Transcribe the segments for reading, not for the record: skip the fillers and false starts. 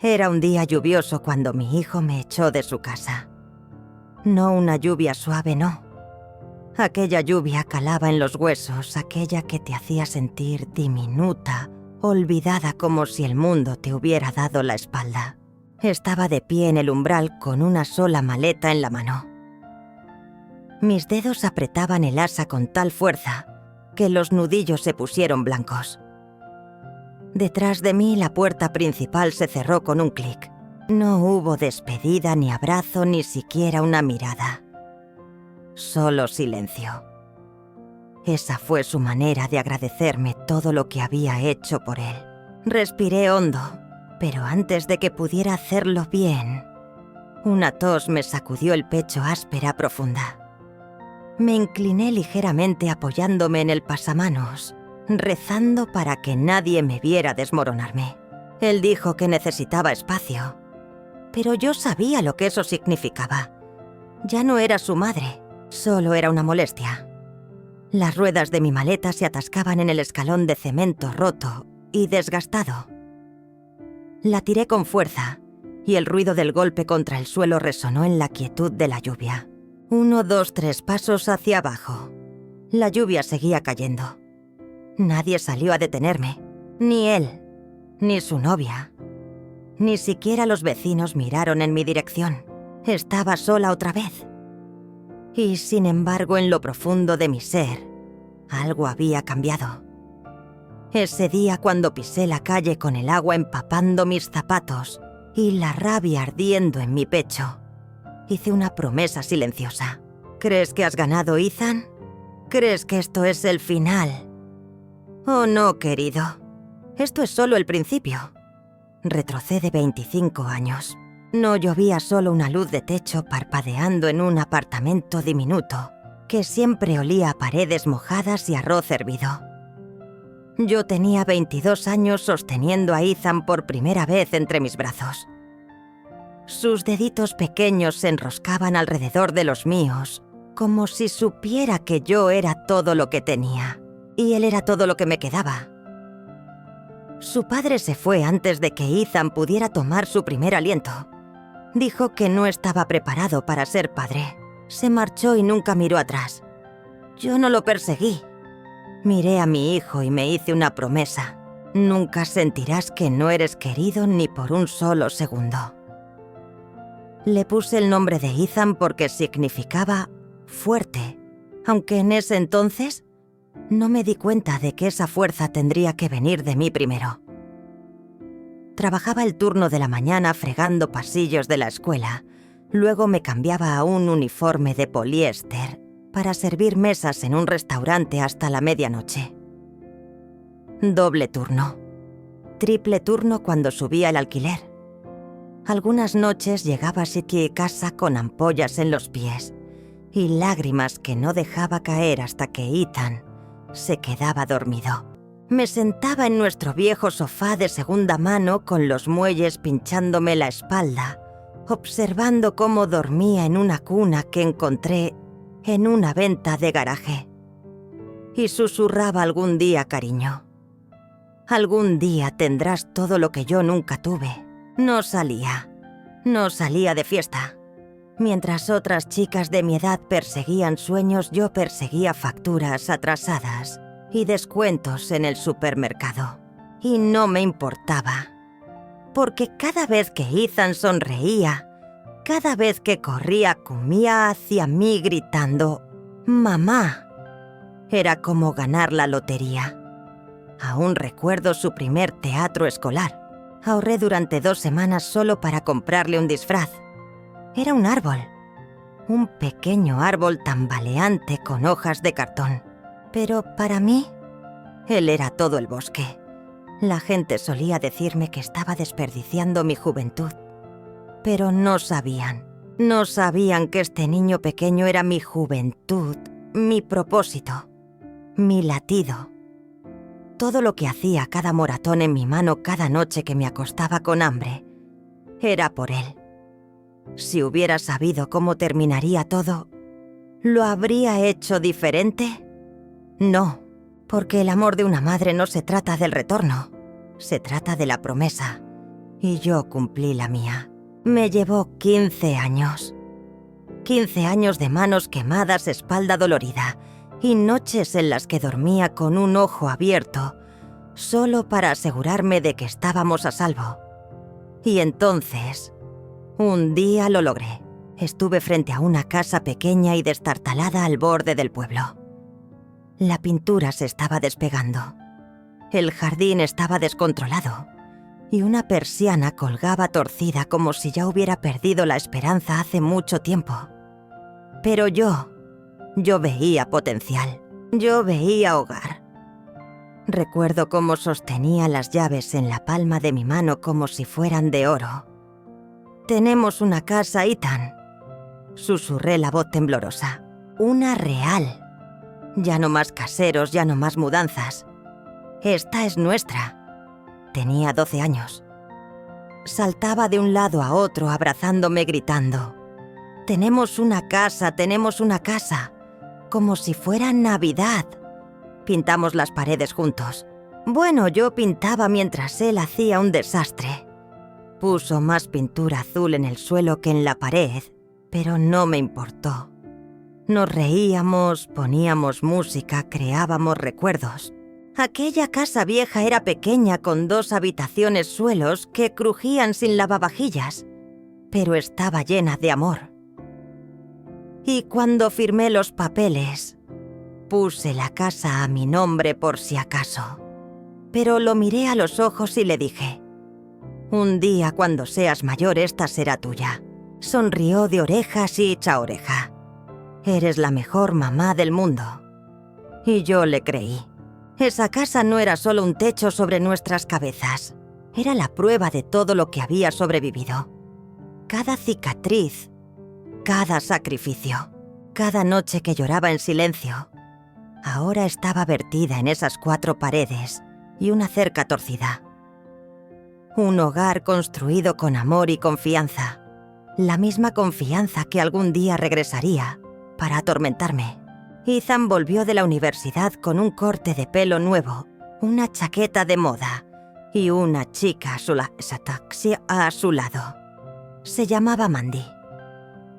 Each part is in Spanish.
Era un día lluvioso cuando mi hijo me echó de su casa. No una lluvia suave, no. Aquella lluvia calaba en los huesos, aquella que te hacía sentir diminuta, olvidada como si el mundo te hubiera dado la espalda. Estaba de pie en el umbral con una sola maleta en la mano. Mis dedos apretaban el asa con tal fuerza que los nudillos se pusieron blancos. Detrás de mí la puerta principal se cerró con un clic. No hubo despedida, ni abrazo, ni siquiera una mirada. Solo silencio. Esa fue su manera de agradecerme todo lo que había hecho por él. Respiré hondo, pero antes de que pudiera hacerlo bien, una tos me sacudió el pecho áspera profunda. Me incliné ligeramente apoyándome en el pasamanos, rezando para que nadie me viera desmoronarme. Él dijo que necesitaba espacio, pero yo sabía lo que eso significaba. Ya no era su madre, solo era una molestia. Las ruedas de mi maleta se atascaban en el escalón de cemento roto y desgastado. La tiré con fuerza y el ruido del golpe contra el suelo resonó en la quietud de la lluvia. 1, 2, 3 pasos hacia abajo. La lluvia seguía cayendo. Nadie salió a detenerme, ni él, ni su novia. Ni siquiera los vecinos miraron en mi dirección. Estaba sola otra vez. Y sin embargo, en lo profundo de mi ser, algo había cambiado. Ese día, cuando pisé la calle con el agua empapando mis zapatos y la rabia ardiendo en mi pecho, hice una promesa silenciosa. ¿Crees que has ganado, Ethan? ¿Crees que esto es el final? Oh, no, querido. Esto es solo el principio. Retrocede 25 años. No llovía solo una luz de techo parpadeando en un apartamento diminuto, que siempre olía a paredes mojadas y arroz hervido. Yo tenía 22 años sosteniendo a Ethan por primera vez entre mis brazos. Sus deditos pequeños se enroscaban alrededor de los míos, como si supiera que yo era todo lo que tenía, y él era todo lo que me quedaba. Su padre se fue antes de que Ethan pudiera tomar su primer aliento. Dijo que no estaba preparado para ser padre. Se marchó y nunca miró atrás. Yo no lo perseguí. Miré a mi hijo y me hice una promesa. Nunca sentirás que no eres querido ni por un solo segundo. Le puse el nombre de Ethan porque significaba fuerte, aunque en ese entonces no me di cuenta de que esa fuerza tendría que venir de mí primero. Trabajaba el turno de la mañana fregando pasillos de la escuela. Luego me cambiaba a un uniforme de poliéster para servir mesas en un restaurante hasta la medianoche. Doble turno. Triple turno cuando subía el alquiler. Algunas noches llegaba a casa con ampollas en los pies y lágrimas que no dejaba caer hasta que Ethan se quedaba dormido. Me sentaba en nuestro viejo sofá de segunda mano con los muelles pinchándome la espalda, observando cómo dormía en una cuna que encontré en una venta de garaje. Y susurraba: algún día, cariño. Algún día tendrás todo lo que yo nunca tuve. No salía de fiesta. Mientras otras chicas de mi edad perseguían sueños, yo perseguía facturas atrasadas y descuentos en el supermercado. Y no me importaba, porque cada vez que Ethan sonreía, cada vez que corría, comía hacia mí gritando «¡Mamá!», era como ganar la lotería. Aún recuerdo su primer teatro escolar. Ahorré durante 2 semanas solo para comprarle un disfraz. Era un árbol, un pequeño árbol tambaleante con hojas de cartón. Pero para mí, él era todo el bosque. La gente solía decirme que estaba desperdiciando mi juventud. Pero no sabían que este niño pequeño era mi juventud, mi propósito, mi latido. Todo lo que hacía, cada moratón en mi mano cada noche que me acostaba con hambre, era por él. Si hubiera sabido cómo terminaría todo, ¿lo habría hecho diferente? No, porque el amor de una madre no se trata del retorno, se trata de la promesa. y yo cumplí la mía. Me llevó 15 años. 15 años de manos quemadas, espalda dolorida y noches en las que dormía con un ojo abierto, solo para asegurarme de que estábamos a salvo. Y entonces, un día lo logré. Estuve frente a una casa pequeña y destartalada al borde del pueblo. La pintura se estaba despegando. El jardín estaba descontrolado y una persiana colgaba torcida como si ya hubiera perdido la esperanza hace mucho tiempo. Pero yo veía potencial. Yo veía hogar. Recuerdo cómo sostenía las llaves en la palma de mi mano como si fueran de oro. «Tenemos una casa, Ethan», susurré la voz temblorosa. «Una real. Ya no más caseros, ya no más mudanzas. Esta es nuestra». Tenía 12 años. Saltaba de un lado a otro abrazándome gritando: «Tenemos una casa, tenemos una casa», como si fuera Navidad. Pintamos las paredes juntos. Bueno, yo pintaba mientras él hacía un desastre. Puso más pintura azul en el suelo que en la pared, pero no me importó. Nos reíamos, poníamos música, creábamos recuerdos. Aquella casa vieja era pequeña con 2 habitaciones suelos que crujían sin lavavajillas, pero estaba llena de amor. Y cuando firmé los papeles, puse la casa a mi nombre por si acaso. Pero lo miré a los ojos y le dije: «Un día cuando seas mayor esta será tuya». Sonrió de orejas y a oreja. «Eres la mejor mamá del mundo». Y yo le creí. Esa casa no era solo un techo sobre nuestras cabezas. Era la prueba de todo lo que había sobrevivido. Cada cicatriz, cada sacrificio, cada noche que lloraba en silencio, ahora estaba vertida en esas 4 paredes y una cerca torcida. Un hogar construido con amor y confianza. La misma confianza que algún día regresaría para atormentarme. Ethan volvió de la universidad con un corte de pelo nuevo, una chaqueta de moda y una chica a su lado. Se llamaba Mandy.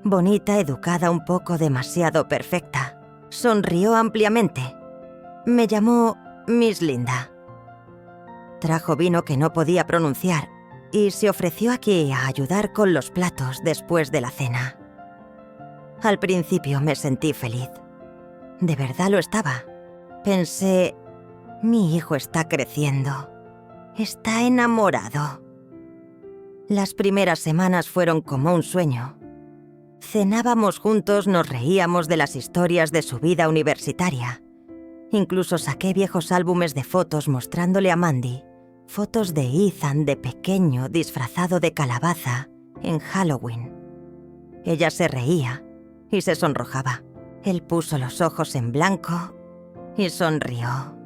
Bonita, educada, un poco demasiado perfecta. Sonrió ampliamente. Me llamó Miss Linda. Trajo vino que no podía pronunciar y se ofreció aquí a ayudar con los platos después de la cena. Al principio me sentí feliz. De verdad lo estaba. Pensé: mi hijo está creciendo. Está enamorado. Las primeras semanas fueron como un sueño. Cenábamos juntos, nos reíamos de las historias de su vida universitaria. Incluso saqué viejos álbumes de fotos mostrándole a Mandy fotos de Ethan de pequeño disfrazado de calabaza en Halloween. Ella se reía y se sonrojaba. Él puso los ojos en blanco y sonrió.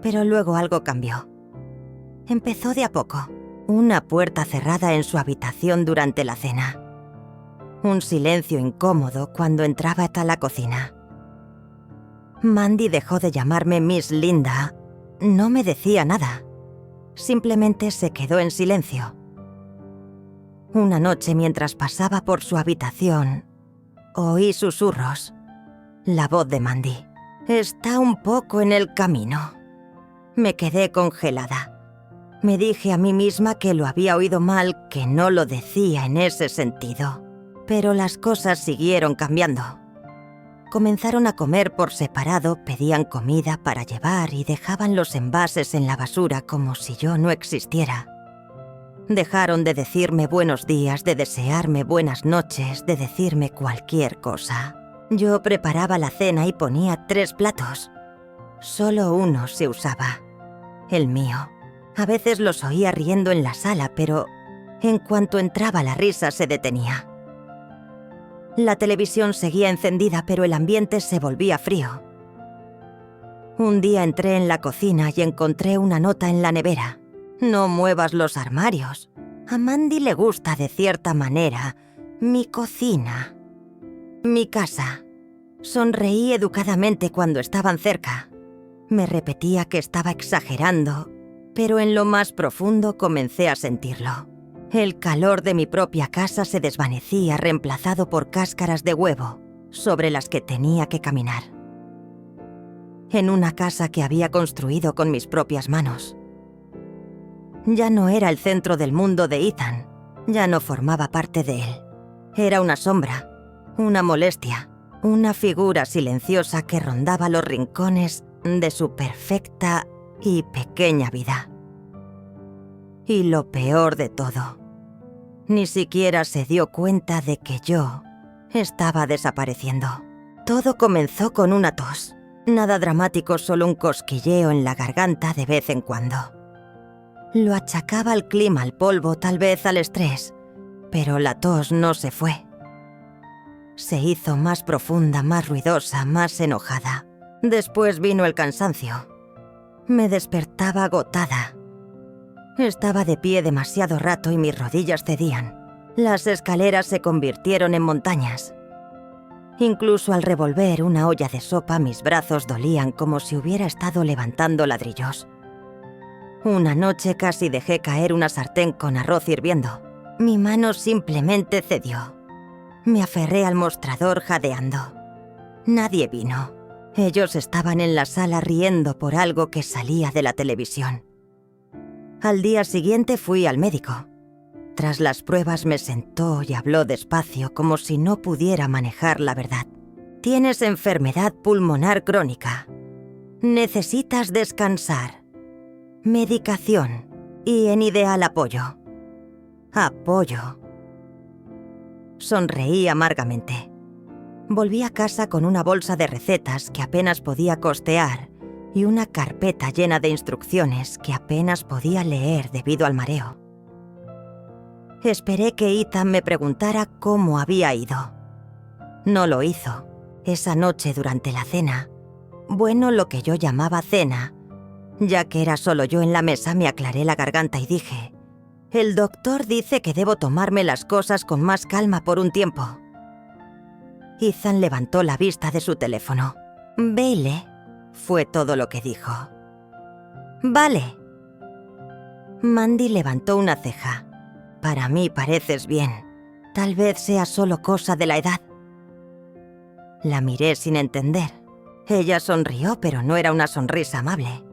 Pero luego algo cambió. Empezó de a poco. Una puerta cerrada en su habitación durante la cena. Un silencio incómodo cuando entraba a la cocina. Mandy dejó de llamarme Miss Linda. No me decía nada. Simplemente se quedó en silencio. Una noche, mientras pasaba por su habitación, oí susurros. La voz de Mandy: «Está un poco en el camino». Me quedé congelada. Me dije a mí misma que lo había oído mal, que no lo decía en ese sentido. Pero las cosas siguieron cambiando. Comenzaron a comer por separado, pedían comida para llevar y dejaban los envases en la basura como si yo no existiera. Dejaron de decirme buenos días, de desearme buenas noches, de decirme cualquier cosa. Yo preparaba la cena y ponía 3 platos. Solo uno se usaba, el mío. A veces los oía riendo en la sala, pero en cuanto entraba la risa se detenía. La televisión seguía encendida, pero el ambiente se volvía frío. Un día entré en la cocina y encontré una nota en la nevera. «No muevas los armarios. A Mandy le gusta de cierta manera mi cocina, mi casa». Sonreí educadamente cuando estaban cerca. Me repetía que estaba exagerando, pero en lo más profundo comencé a sentirlo. El calor de mi propia casa se desvanecía reemplazado por cáscaras de huevo sobre las que tenía que caminar. En una casa que había construido con mis propias manos. Ya no era el centro del mundo de Ethan, ya no formaba parte de él. Era una sombra, una molestia, una figura silenciosa que rondaba los rincones de su perfecta y pequeña vida. Y lo peor de todo, ni siquiera se dio cuenta de que yo estaba desapareciendo. Todo comenzó con una tos. Nada dramático, solo un cosquilleo en la garganta de vez en cuando. Lo achacaba al clima, al polvo, tal vez al estrés, pero la tos no se fue. Se hizo más profunda, más ruidosa, más enojada. Después vino el cansancio. Me despertaba agotada. Estaba de pie demasiado rato y mis rodillas cedían. Las escaleras se convirtieron en montañas. Incluso al revolver una olla de sopa, mis brazos dolían como si hubiera estado levantando ladrillos. Una noche casi dejé caer una sartén con arroz hirviendo. Mi mano simplemente cedió. Me aferré al mostrador jadeando. Nadie vino. Ellos estaban en la sala riendo por algo que salía de la televisión. Al día siguiente fui al médico. Tras las pruebas me sentó y habló despacio como si no pudiera manejar la verdad. Tienes enfermedad pulmonar crónica. Necesitas descansar. Medicación y en ideal apoyo. Apoyo. Sonreí amargamente. Volví a casa con una bolsa de recetas que apenas podía costear y una carpeta llena de instrucciones que apenas podía leer debido al mareo. Esperé que Ethan me preguntara cómo había ido. No lo hizo. Esa noche durante la cena, bueno, lo que yo llamaba cena, ya que era solo yo en la mesa, me aclaré la garganta y dije: el doctor dice que debo tomarme las cosas con más calma por un tiempo. Ethan levantó la vista de su teléfono. Bailey, fue todo lo que dijo. Vale. Mandy levantó una ceja. Para mí pareces bien. Tal vez sea solo cosa de la edad. La miré sin entender. Ella sonrió, pero no era una sonrisa amable.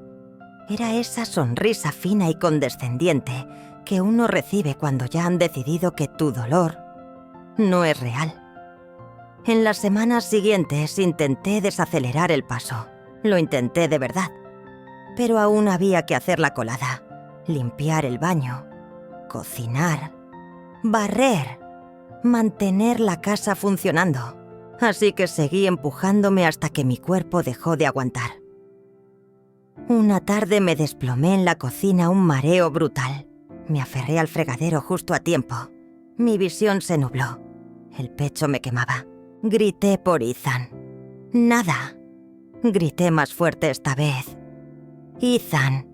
Era esa sonrisa fina y condescendiente que uno recibe cuando ya han decidido que tu dolor no es real. En las semanas siguientes intenté desacelerar el paso. Lo intenté de verdad. Pero aún había que hacer la colada, limpiar el baño, cocinar, barrer, mantener la casa funcionando. Así que seguí empujándome hasta que mi cuerpo dejó de aguantar. Una tarde me desplomé en la cocina, un mareo brutal. Me aferré al fregadero justo a tiempo. Mi visión se nubló. El pecho me quemaba. Grité por Ethan. Nada. Grité más fuerte esta vez. Ethan.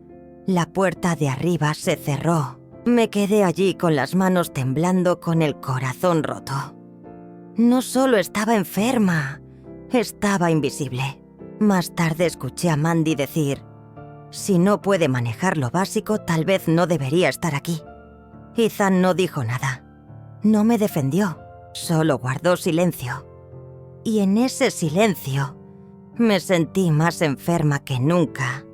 La puerta de arriba se cerró. Me quedé allí con las manos temblando, con el corazón roto. No solo estaba enferma, estaba invisible. Más tarde escuché a Mandy decir: si no puede manejar lo básico, tal vez no debería estar aquí. Ethan no dijo nada. No me defendió, solo guardó silencio. Y en ese silencio me sentí más enferma que nunca.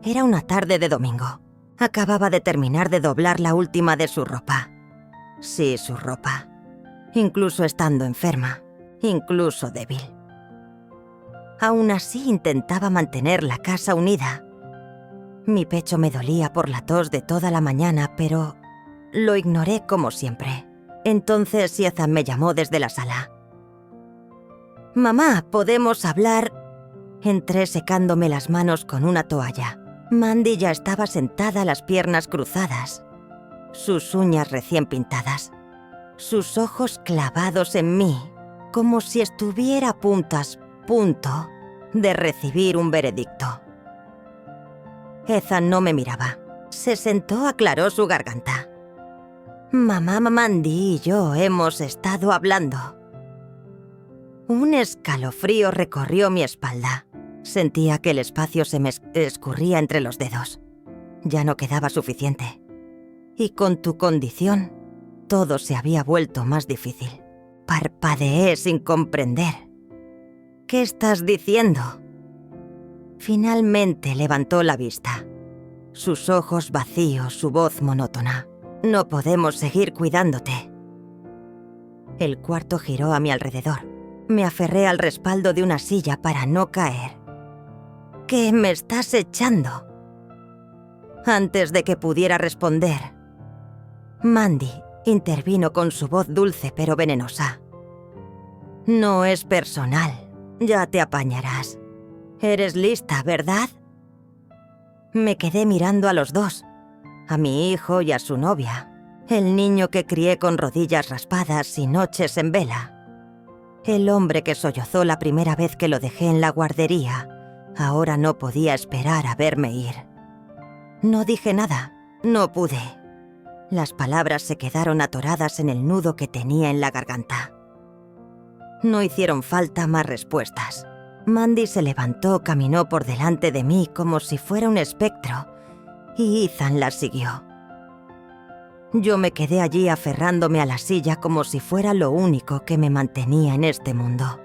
Era una tarde de domingo. Acababa de terminar de doblar la última de su ropa. Sí, su ropa. Incluso estando enferma, incluso débil. Aún así intentaba mantener la casa unida. Mi pecho me dolía por la tos de toda la mañana, pero lo ignoré como siempre. Entonces Ethan me llamó desde la sala. «Mamá, ¿podemos hablar?» Entré secándome las manos con una toalla. Mandy ya estaba sentada, las piernas cruzadas, sus uñas recién pintadas, sus ojos clavados en mí, como si estuviera a punto de recibir un veredicto. Ethan no me miraba. Se sentó, aclaró su garganta. «Mamá, Mandy y yo hemos estado hablando». Un escalofrío recorrió mi espalda. Sentía que el espacio se me escurría entre los dedos. Ya no quedaba suficiente. Y con tu condición, Todo se había vuelto más difícil. Parpadeé sin comprender. ¿Qué estás diciendo? Finalmente levantó la vista. Sus ojos vacíos, su voz monótona. No podemos seguir cuidándote. El cuarto giró a mi alrededor. Me aferré al respaldo de una silla para no caer. ¿Qué me estás echando? Antes de que pudiera responder, Mandy intervino con su voz dulce pero venenosa. No es personal, ya te apañarás. Eres lista, ¿verdad? Me quedé mirando a los dos, a mi hijo y a su novia, el niño que crié con rodillas raspadas y noches en vela. El hombre que sollozó la primera vez que lo dejé en la guardería, ahora no podía esperar a verme ir. No dije nada, no pude. Las palabras se quedaron atoradas en el nudo que tenía en la garganta. No hicieron falta más respuestas. Mandy se levantó, caminó por delante de mí como si fuera un espectro, y Ethan la siguió. Yo me quedé allí aferrándome a la silla como si fuera lo único que me mantenía en este mundo.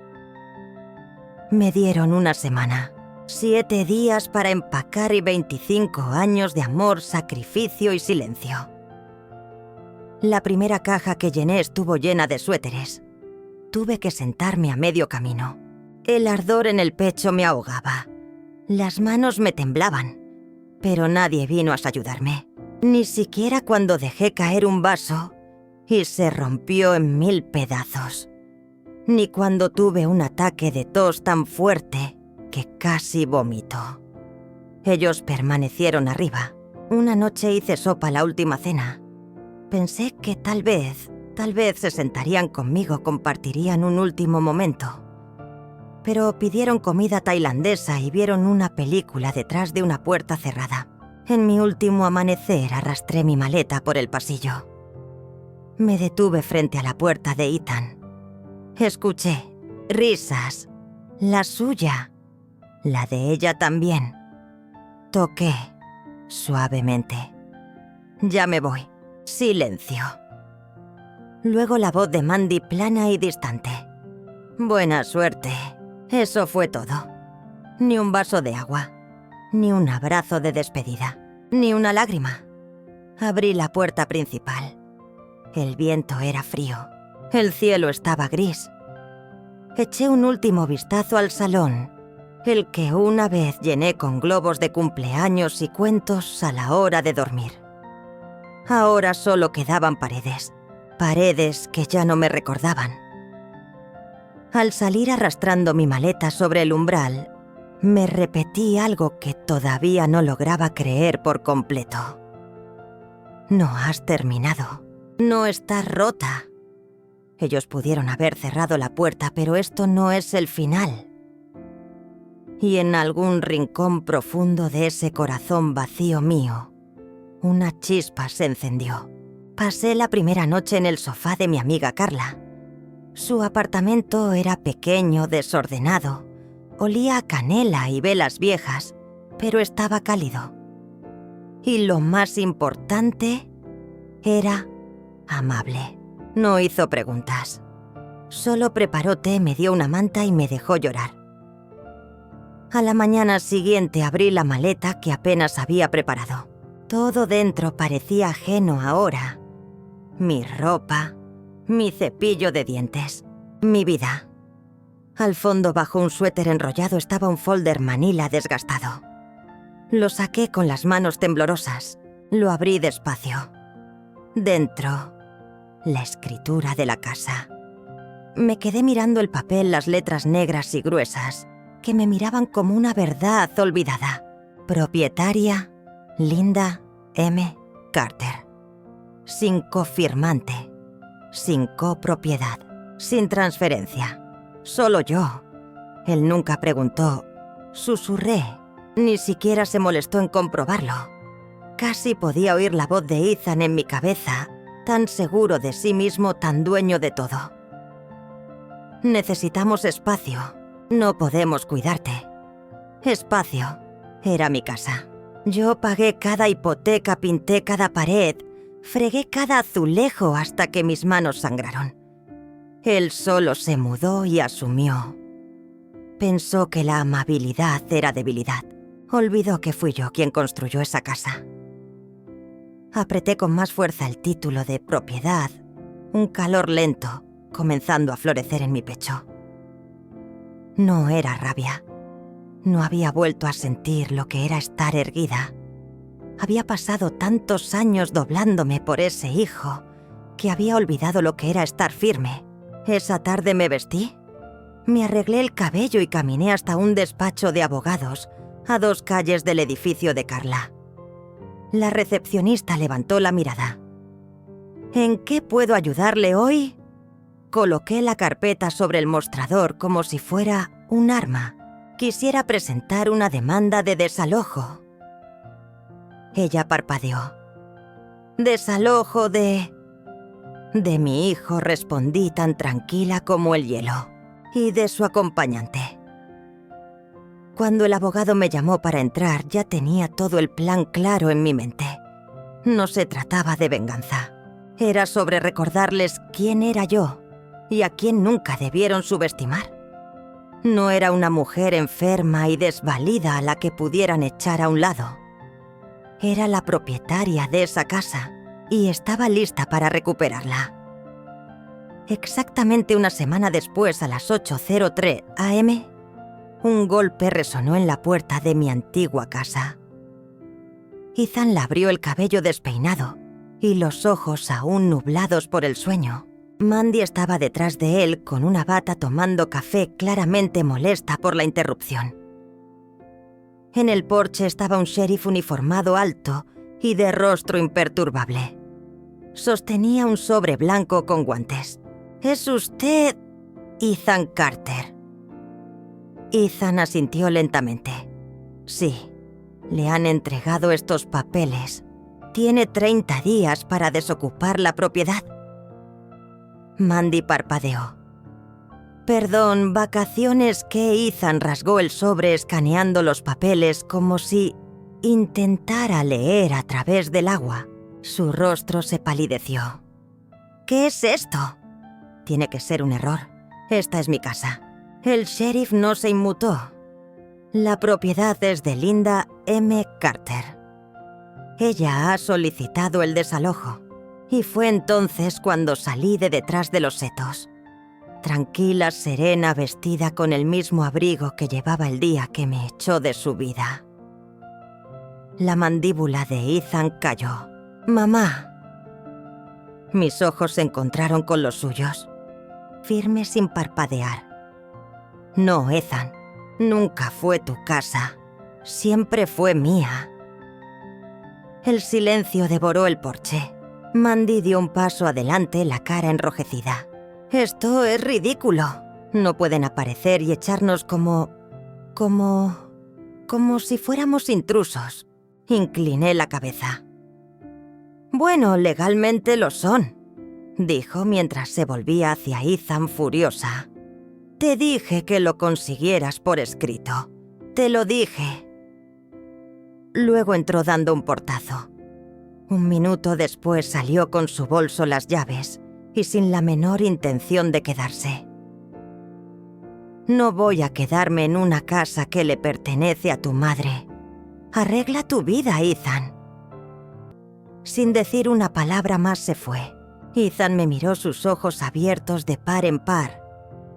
Me dieron una semana, 7 días para empacar y 25 años de amor, sacrificio y silencio. La primera caja que llené estuvo llena de suéteres. Tuve que sentarme a medio camino. El ardor en el pecho me ahogaba. Las manos me temblaban, pero nadie vino a ayudarme. Ni siquiera cuando dejé caer un vaso y se rompió en 1000 pedazos. Ni cuando tuve un ataque de tos tan fuerte que casi vomito. Ellos permanecieron arriba. Una noche hice sopa a la última cena. Pensé que tal vez se sentarían conmigo, compartirían un último momento. Pero pidieron comida tailandesa y vieron una película detrás de una puerta cerrada. En mi último amanecer arrastré mi maleta por el pasillo. Me detuve frente a la puerta de Ethan. Escuché risas. La suya. La de ella también. Toqué suavemente. Ya me voy. Silencio. Luego la voz de Mandy plana y distante. Buena suerte. Eso fue todo. Ni un vaso de agua. Ni un abrazo de despedida, ni una lágrima. Abrí la puerta principal. El viento era frío. El cielo estaba gris. Eché un último vistazo al salón, el que una vez llené con globos de cumpleaños y cuentos a la hora de dormir. Ahora solo quedaban paredes. Paredes que ya no me recordaban. Al salir arrastrando mi maleta sobre el umbral, me repetí algo que todavía no lograba creer por completo. No has terminado. No estás rota. Ellos pudieron haber cerrado la puerta, pero esto no es el final. Y en algún rincón profundo de ese corazón vacío mío, una chispa se encendió. Pasé la primera noche en el sofá de mi amiga Carla. Su apartamento era pequeño, desordenado. Olía a canela y velas viejas, pero estaba cálido. Y lo más importante, era amable. No hizo preguntas. Solo preparó té, me dio una manta y me dejó llorar. A la mañana siguiente abrí la maleta que apenas había preparado. Todo dentro parecía ajeno ahora. Mi ropa, mi cepillo de dientes, mi vida. Al fondo, bajo un suéter enrollado, estaba un folder manila desgastado. Lo saqué con las manos temblorosas. Lo abrí despacio. Dentro, la escritura de la casa. Me quedé mirando el papel, las letras negras y gruesas, que me miraban como una verdad olvidada. Propietaria, Linda M. Carter. Sin cofirmante, sin copropiedad, sin transferencia. Solo yo. Él nunca preguntó. Susurré. Ni siquiera se molestó en comprobarlo. Casi podía oír la voz de Ethan en mi cabeza, tan seguro de sí mismo, tan dueño de todo. Necesitamos espacio. No podemos cuidarte. Espacio. Era mi casa. Yo pagué cada hipoteca, pinté cada pared, Fregué cada azulejo hasta que mis manos sangraron. Él solo se mudó y asumió. Pensó que la amabilidad era debilidad. Olvidó que fui yo quien construyó esa casa. Apreté con más fuerza el título de propiedad, un calor lento comenzando a florecer en mi pecho. No era rabia. No había vuelto a sentir lo que era estar erguida. Había pasado tantos años doblándome por ese hijo que había olvidado lo que era estar firme. Esa tarde me vestí, me arreglé el cabello y caminé hasta un despacho de abogados a 2 calles del edificio de Carla. La recepcionista levantó la mirada. ¿En qué puedo ayudarle hoy? Coloqué la carpeta sobre el mostrador como si fuera un arma. Quisiera presentar una demanda de desalojo. Ella parpadeó. «Desalojo de mi hijo», respondí tan tranquila como el hielo, «y de su acompañante». Cuando el abogado me llamó para entrar, ya tenía todo el plan claro en mi mente. No se trataba de venganza. Era sobre recordarles quién era yo y a quién nunca debieron subestimar. No era una mujer enferma y desvalida a la que pudieran echar a un lado. Era la propietaria de esa casa y estaba lista para recuperarla. Exactamente una semana después, a las 8:03 am, un golpe resonó en la puerta de mi antigua casa. Ethan la abrió, el cabello despeinado y los ojos aún nublados por el sueño. Mandy estaba detrás de él con una bata tomando café, claramente molesta por la interrupción. En el porche estaba un sheriff uniformado alto y de rostro imperturbable. Sostenía un sobre blanco con guantes. «¿Es usted Ethan Carter?» Ethan asintió lentamente. «Sí, le han entregado estos papeles. Tiene 30 días para desocupar la propiedad». Mandy parpadeó. «Perdón, ¿vacaciones qué?» Ethan rasgó el sobre escaneando los papeles como si intentara leer a través del agua. Su rostro se palideció. «¿Qué es esto?» «Tiene que ser un error. Esta es mi casa. El sheriff no se inmutó. La propiedad es de Linda M. Carter. Ella ha solicitado el desalojo. Y fue entonces cuando salí de detrás de los setos. Tranquila, serena, vestida con el mismo abrigo que llevaba el día que me echó de su vida». La mandíbula de Ethan cayó. «Mamá». Mis ojos se encontraron con los suyos, firmes sin parpadear. «No, Ethan, nunca fue tu casa. Siempre fue mía». El silencio devoró el porche. Mandy dio un paso adelante, la cara enrojecida. «Esto es ridículo. No pueden aparecer y echarnos como si fuéramos intrusos». Incliné la cabeza. «Bueno, legalmente lo son», dijo mientras se volvía hacia Ethan furiosa. «Te dije que lo consiguieras por escrito. Te lo dije». Luego entró dando un portazo. Un minuto después salió con su bolso, las llaves y sin la menor intención de quedarse. «No voy a quedarme en una casa que le pertenece a tu madre. Arregla tu vida, Ethan». Sin decir una palabra más se fue. Ethan me miró, sus ojos abiertos de par en par,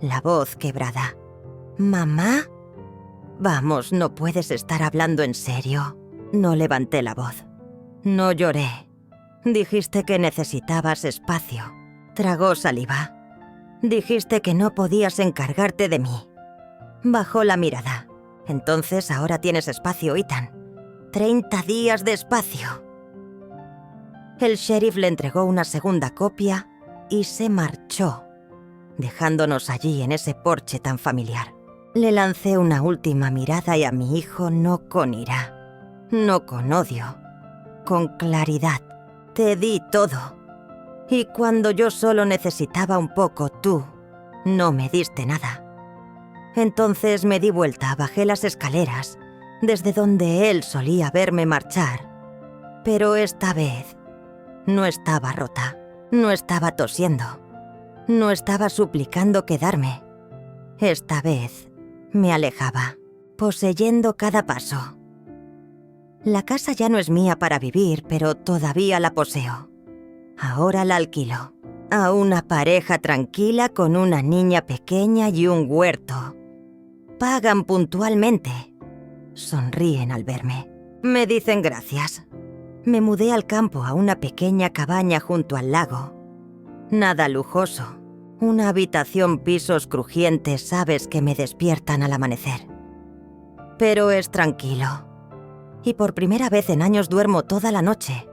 la voz quebrada. «¿Mamá?» «Vamos, no puedes estar hablando en serio». No levanté la voz. «No lloré. Dijiste que necesitabas espacio». Tragó saliva. «Dijiste que no podías encargarte de mí». Bajó la mirada. «Entonces ahora tienes espacio, Ethan. 30 días de espacio». El sheriff le entregó una segunda copia y se marchó, dejándonos allí en ese porche tan familiar. Le lancé una última mirada y a mi hijo, no con ira, no con odio, con claridad. «Te di todo. Y cuando yo solo necesitaba un poco, tú no me diste nada». Entonces me di vuelta, bajé las escaleras, desde donde él solía verme marchar. Pero esta vez No estaba rota, no estaba tosiendo, no estaba suplicando quedarme. Esta vez me alejaba, poseyendo cada paso. La casa ya no es mía para vivir, pero todavía la poseo. Ahora la alquilo a una pareja tranquila con una niña pequeña y un huerto. Pagan puntualmente. Sonríen al verme. Me dicen gracias. Me mudé al campo a una pequeña cabaña junto al lago. Nada lujoso. Una habitación, pisos crujientes, sabes que me despiertan al amanecer. Pero es tranquilo. Y por primera vez en años duermo toda la noche.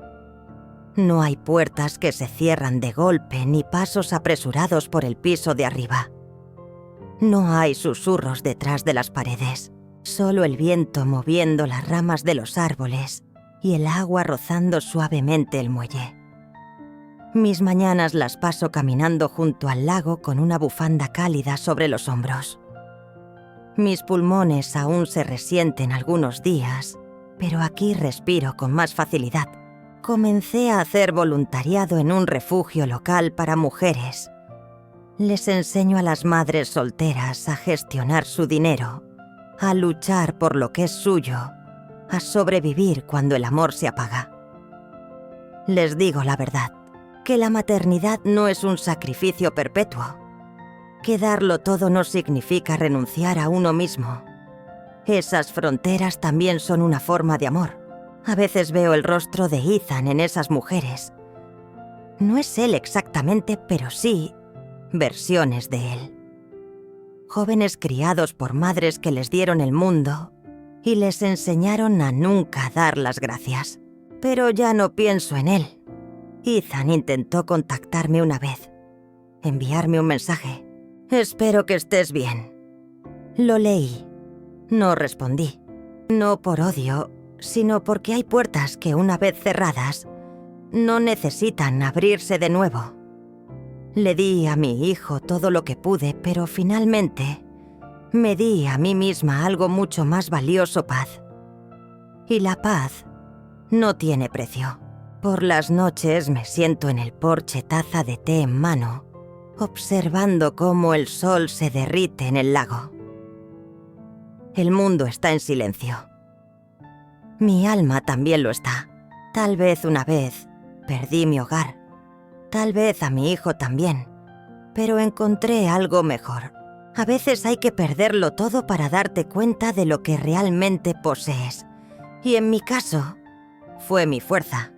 No hay puertas que se cierran de golpe ni pasos apresurados por el piso de arriba. No hay susurros detrás de las paredes, solo el viento moviendo las ramas de los árboles y el agua rozando suavemente el muelle. Mis mañanas las paso caminando junto al lago con una bufanda cálida sobre los hombros. Mis pulmones aún se resienten algunos días, pero aquí respiro con más facilidad. Comencé a hacer voluntariado en un refugio local para mujeres. Les enseño a las madres solteras a gestionar su dinero, a luchar por lo que es suyo, a sobrevivir cuando el amor se apaga. Les digo la verdad, que la maternidad no es un sacrificio perpetuo, que darlo todo no significa renunciar a uno mismo. Esas fronteras también son una forma de amor. A veces veo el rostro de Ethan en esas mujeres. No es él exactamente, pero sí versiones de él. Jóvenes criados por madres que les dieron el mundo y les enseñaron a nunca dar las gracias. Pero ya no pienso en él. Ethan intentó contactarme una vez, enviarme un mensaje. Espero que estés bien. Lo leí. No respondí. No por odio, sino porque hay puertas que, una vez cerradas, no necesitan abrirse de nuevo. Le di a mi hijo todo lo que pude, pero finalmente me di a mí misma algo mucho más valioso: paz. Y la paz no tiene precio. Por las noches me siento en el porche, taza de té en mano, observando cómo el sol se derrite en el lago. El mundo está en silencio. Mi alma también lo está. Tal vez una vez perdí mi hogar. Tal vez a mi hijo también. Pero encontré algo mejor. A veces hay que perderlo todo para darte cuenta de lo que realmente posees. Y en mi caso, fue mi fuerza.